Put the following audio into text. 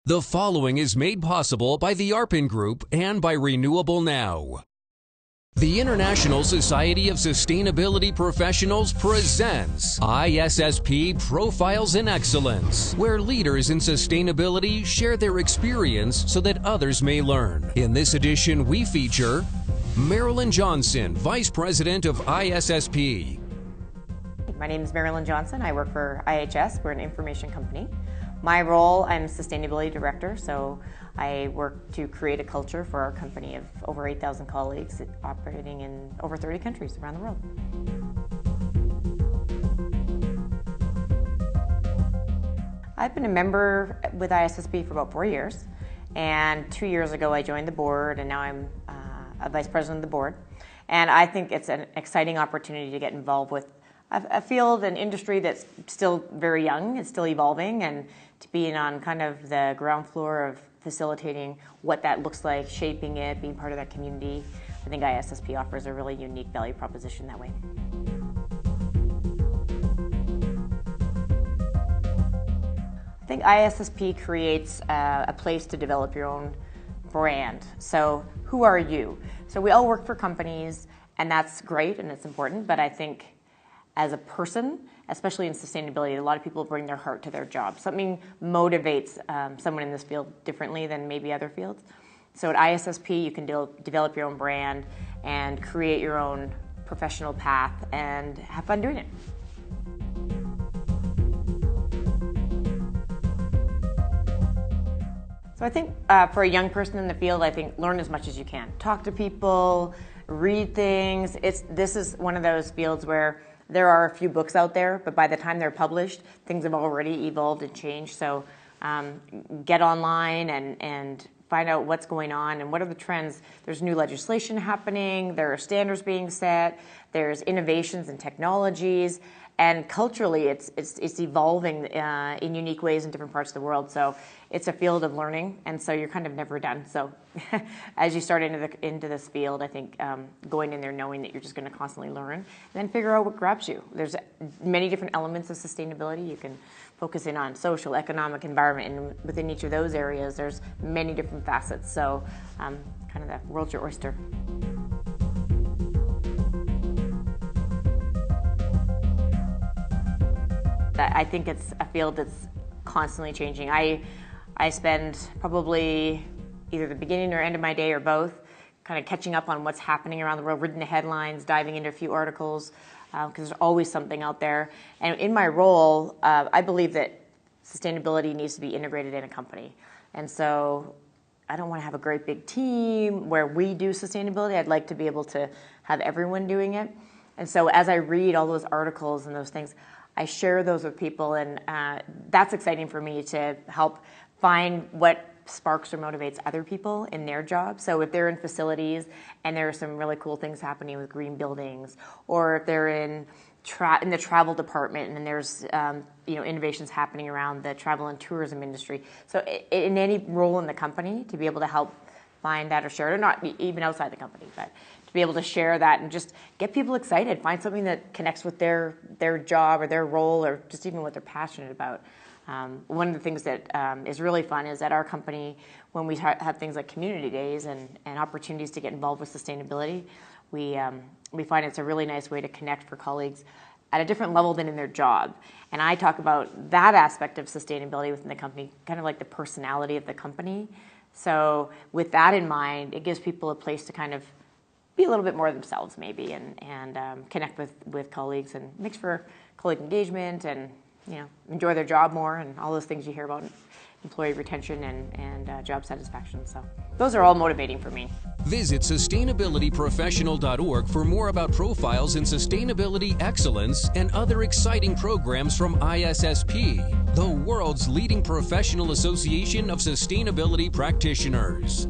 The following is made possible by the Irvine Group and by Renewable Now. The International Society of Sustainability Professionals presents ISSP Profiles in Excellence, where leaders in sustainability share their experience so that others may learn. In this edition, we feature Marilyn Johnson, Vice President of ISSP. My name is Marilyn Johnson. I work for IHS. We're an information company. My role, I'm Sustainability Director, so I work to create a culture for our company of over 8,000 colleagues operating in over 30 countries around the world. I've been a member with ISSP for about 4 years, and 2 years ago I joined the board, and now I'm a Vice President of the board. And I think it's an exciting opportunity to get involved with a field, an industry that's still very young, it's still evolving, and to be on kind of the ground floor of facilitating what that looks like, shaping it, being part of that community. I think ISSP offers a really unique value proposition that way. I think ISSP creates a place to develop your own brand. So who are you? So we all work for companies, and that's great and it's important, but I think as a person, especially in sustainability, a lot of people bring their heart to their job. Something motivates someone in this field differently than maybe other fields. So at ISSP, you can develop your own brand and create your own professional path and have fun doing it. So I think for a young person in the field, I think learn as much as you can. Talk to people, read things. This is one of those fields where there are a few books out there, but by the time they're published, things have already evolved and changed. So get online and find out what's going on and what are the trends. There's new legislation happening, there are standards being set, there's innovations and technologies, and culturally it's evolving in unique ways in different parts of the world. So it's a field of learning, and so you're kind of never done. So as you start into this field, I think going in there knowing that you're just going to constantly learn, and then figure out what grabs you. There's many different elements of sustainability. You can focus in on social, economic, environment, and within each of those areas, there's many different facets. So kind of the world's your oyster. I think it's a field that's constantly changing. I spend probably either the beginning or end of my day or both kind of catching up on what's happening around the world, reading the headlines, diving into a few articles, because there's always something out there. And in my role, I believe that sustainability needs to be integrated in a company. And so I don't want to have a great big team where we do sustainability. I'd like to be able to have everyone doing it. And so as I read all those articles and those things, I share those with people, and that's exciting for me to help find what sparks or motivates other people in their jobs. So if they're in facilities and there are some really cool things happening with green buildings, or if they're in the travel department and there's innovations happening around the travel and tourism industry. So in any role in the company, to be able to help find that or share it, or not even outside the company, but to be able to share that and just get people excited, find something that connects with their job or their role or just even what they're passionate about. One of the things that is really fun is at our company, when we have things like community days and opportunities to get involved with sustainability, we find it's a really nice way to connect for colleagues at a different level than in their job. And I talk about that aspect of sustainability within the company, kind of like the personality of the company. So with that in mind, it gives people a place to kind of be a little bit more themselves maybe and connect with colleagues, and makes for colleague engagement and enjoy their job more and all those things you hear about employee retention and job satisfaction. So those are all motivating for me. Visit sustainabilityprofessional.org for more about profiles in sustainability excellence and other exciting programs from ISSP, the world's leading professional association of sustainability practitioners.